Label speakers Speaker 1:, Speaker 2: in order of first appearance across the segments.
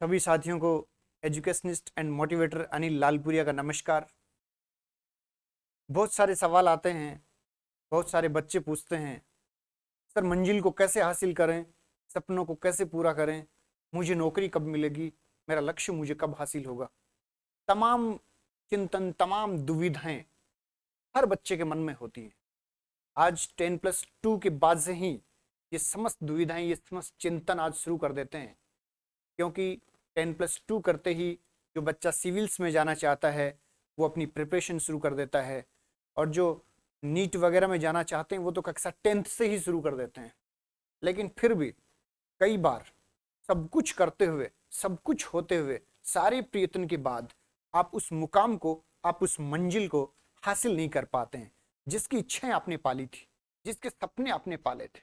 Speaker 1: सभी साथियों को एजुकेशनिस्ट एंड मोटिवेटर अनिल लालपुरिया का नमस्कार। बहुत सारे सवाल आते हैं, बहुत सारे बच्चे पूछते हैं, सर मंजिल को कैसे हासिल करें, सपनों को कैसे पूरा करें, मुझे नौकरी कब मिलेगी, मेरा लक्ष्य मुझे कब हासिल होगा। तमाम चिंतन, तमाम दुविधाएं हर बच्चे के मन में होती हैं। आज 10+2 के बाद से ही ये समस्त दुविधाएं, ये समस्त चिंतन आज शुरू कर देते हैं, क्योंकि 10+2 करते ही जो बच्चा सिविल्स में जाना चाहता है वो अपनी प्रिपरेशन शुरू कर देता है, और जो नीट वगैरह में जाना चाहते हैं वो तो कक्षा 10th से ही शुरू कर देते हैं। लेकिन फिर भी कई बार सब कुछ करते हुए, सब कुछ होते हुए, सारे प्रयत्न के बाद आप उस मुकाम को, आप उस मंजिल को हासिल नहीं कर पाते हैं जिसकी इच्छाएं आपने पाली थी, जिसके सपने आपने पाले थे।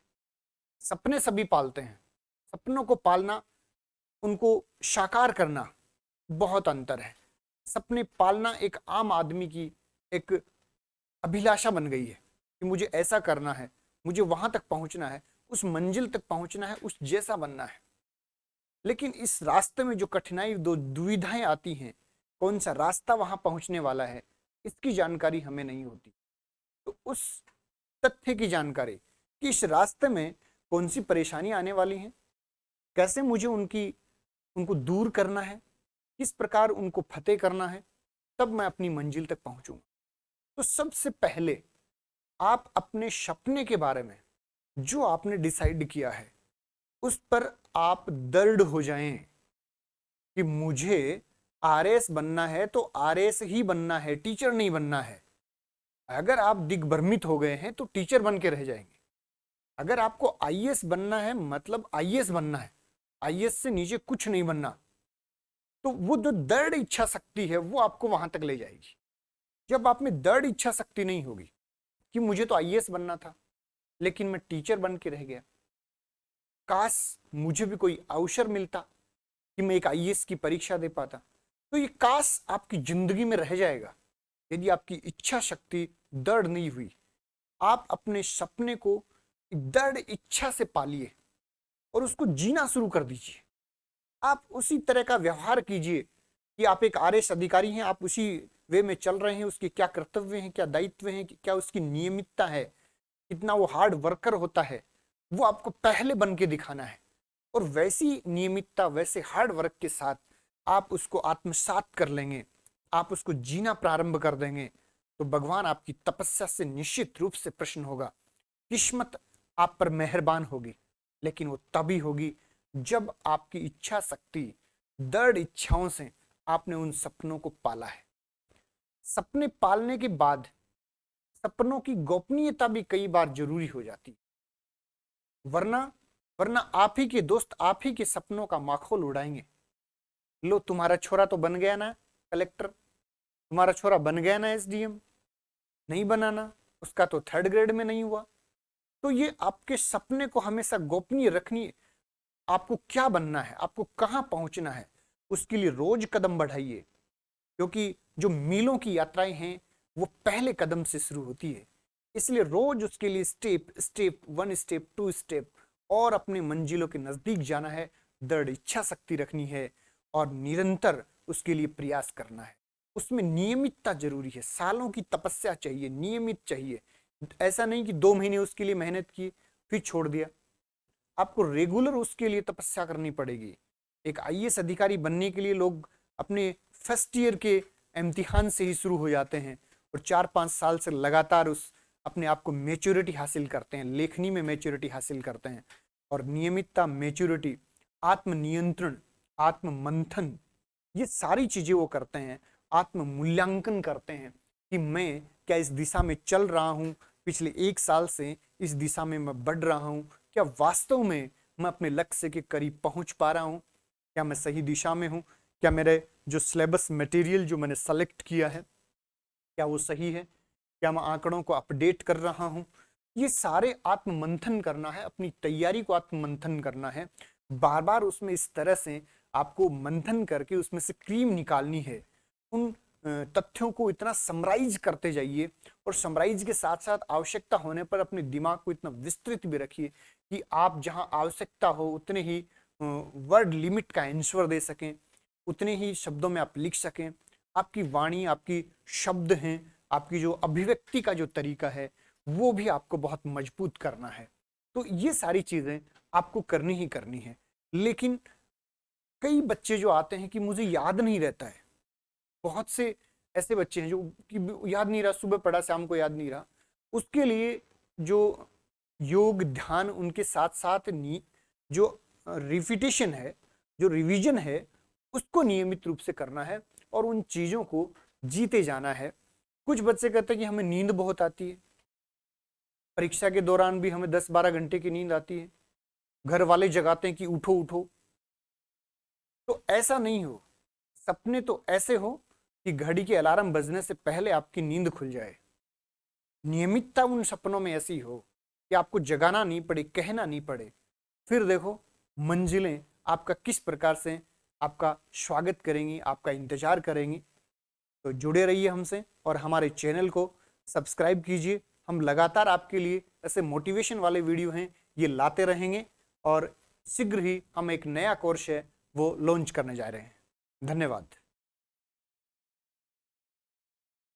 Speaker 1: सपने सभी पालते हैं, सपनों को पालना, उनको साकार करना बहुत अंतर है। सपने पालना एक आम आदमी की एक अभिलाषा बन गई है कि मुझे ऐसा करना है, मुझे वहां तक पहुंचना है, उस मंजिल तक पहुंचना है, उस जैसा बनना है। लेकिन इस रास्ते में जो कठिनाई, दो दुविधाएं आती हैं, कौन सा रास्ता वहां पहुंचने वाला है, इसकी जानकारी हमें नहीं होती। तो उस तथ्य की जानकारी कि इस रास्ते में कौन सी परेशानी आने वाली है, कैसे मुझे उनको दूर करना है, किस प्रकार उनको फतेह करना है, तब मैं अपनी मंजिल तक पहुंचूंगा। तो सबसे पहले आप अपने सपने के बारे में, जो आपने डिसाइड किया है, उस पर आप दृढ़ हो जाएं कि मुझे आरएस बनना है तो आरएस ही बनना है, टीचर नहीं बनना है। अगर आप दिग्भ्रमित हो गए हैं तो टीचर बन के रह जाएंगे। अगर आपको आईएएस बनना है मतलब आईएएस बनना है, आईएएस से नीचे कुछ नहीं बनना। तो वो जो दृढ़ इच्छा शक्ति है वो आपको वहां तक ले जाएगी। जब आप में दृढ़ इच्छा शक्ति नहीं होगी कि मुझे तो आईएएस बनना था लेकिन मैं टीचर बन के रह गया, काश मुझे भी कोई अवसर मिलता कि मैं एक आईएएस की परीक्षा दे पाता, तो ये काश आपकी जिंदगी में रह जाएगा। यदि आपकी इच्छा शक्ति दृढ़ नहीं हुई, आप अपने सपने को दृढ़ इच्छा से पालिए और उसको जीना शुरू कर दीजिए। आप उसी तरह का व्यवहार कीजिए कि आप एक आरएएस अधिकारी हैं, आप उसी वे में चल रहे हैं, उसके क्या कर्तव्य हैं, क्या दायित्व हैं, क्या उसकी नियमितता है, कितना वो हार्ड वर्कर होता है, वो आपको पहले बन के दिखाना है। और वैसी नियमितता, वैसे हार्ड वर्क के साथ आप उसको आत्मसात कर लेंगे, आप उसको जीना प्रारंभ कर देंगे, तो भगवान आपकी तपस्या से निश्चित रूप से प्रसन्न होगा। किस्मत आप पर मेहरबान होगी, लेकिन वो तभी होगी जब आपकी इच्छा शक्ति, दृढ़ इच्छाओं से आपने उन सपनों को पाला है। सपने पालने के बाद सपनों की गोपनीयता भी कई बार जरूरी हो जाती है, वरना वरना आप ही के दोस्त आप ही के सपनों का माखोल उड़ाएंगे। लो, तुम्हारा छोरा तो बन गया ना कलेक्टर, तुम्हारा छोरा बन गया ना एसडीएम, नहीं बनाना, उसका तो 3rd ग्रेड में नहीं हुआ। तो ये आपके सपने को हमेशा गोपनीय रखनी। आपको क्या बनना है, आपको कहां पहुंचना है, उसके लिए रोज कदम बढ़ाइए, क्योंकि जो मीलों की यात्राएं हैं वो पहले कदम से शुरू होती है। इसलिए रोज उसके लिए स्टेप स्टेप, 1 स्टेप, 2 स्टेप, और अपने मंजिलों के नजदीक जाना है। दृढ़ इच्छा शक्ति रखनी है और निरंतर उसके लिए प्रयास करना है। उसमें नियमितता जरूरी है, सालों की तपस्या चाहिए, नियमित चाहिए। ऐसा नहीं कि 2 महीने उसके लिए मेहनत की फिर छोड़ दिया। आपको रेगुलर उसके लिए तपस्या करनी पड़ेगी। एक आईएएस अधिकारी बनने के लिए लोग अपने फर्स्ट ईयर के इम्तिहान से ही शुरू हो जाते हैं और 4-5 साल से लगातार उस अपने आप को मैच्योरिटी हासिल करते हैं, लेखनी में मैच्योरिटी हासिल करते हैं। और नियमितता, मैच्योरिटी, आत्म नियंत्रण, आत्म मंथन, ये सारी चीजें वो करते हैं। आत्म मूल्यांकन करते हैं कि मैं क्या इस दिशा में चल रहा हूं, पिछले 1 साल से इस दिशा में मैं बढ़ रहा हूं, क्या वास्तव में मैं अपने लक्ष्य के करीब पहुंच पा रहा हूं, क्या मैं सही दिशा में हूं, क्या मेरे जो सिलेबस मटेरियल जो मैंने सेलेक्ट किया है क्या वो सही है, क्या मैं आंकड़ों को अपडेट कर रहा हूं। ये सारे आत्म मंथन करना है, अपनी तैयारी को आत्म मंथन करना है। बार बार उसमें इस तरह से आपको मंथन करके उसमें से क्रीम निकालनी है। उन तथ्यों को इतना समराइज करते जाइए, और समराइज के साथ साथ आवश्यकता होने पर अपने दिमाग को इतना विस्तृत भी रखिए कि आप जहां आवश्यकता हो उतने ही वर्ड लिमिट का आंसर दे सकें, उतने ही शब्दों में आप लिख सकें। आपकी वाणी, आपकी शब्द हैं, आपकी जो अभिव्यक्ति का जो तरीका है वो भी आपको बहुत मजबूत करना है। तो ये सारी चीज़ें आपको करनी ही करनी है। लेकिन कई बच्चे जो आते हैं कि मुझे याद नहीं रहता है, बहुत से ऐसे बच्चे हैं जो कि याद नहीं रहा, सुबह पढ़ा शाम को याद नहीं रहा, उसके लिए जो योग ध्यान उनके साथ साथ जो रिपीटेशन है, जो रिवीजन है, उसको नियमित रूप से करना है और उन चीज़ों को जीते जाना है। कुछ बच्चे कहते हैं कि हमें नींद बहुत आती है, परीक्षा के दौरान भी हमें 10-12 घंटे की नींद आती है, घर वाले जगाते हैं कि उठो उठो। तो ऐसा नहीं हो, सपने तो ऐसे हो कि घड़ी के अलार्म बजने से पहले आपकी नींद खुल जाए। नियमितता उन सपनों में ऐसी हो कि आपको जगाना नहीं पड़े, कहना नहीं पड़े। फिर देखो मंजिलें आपका किस प्रकार से आपका स्वागत करेंगी, आपका इंतजार करेंगी। तो जुड़े रहिए हमसे और हमारे चैनल को सब्सक्राइब कीजिए। हम लगातार आपके लिए ऐसे मोटिवेशन वाले वीडियो हैं ये लाते रहेंगे और शीघ्र ही हम एक नया कोर्स है वो लॉन्च करने जा रहे हैं। धन्यवाद।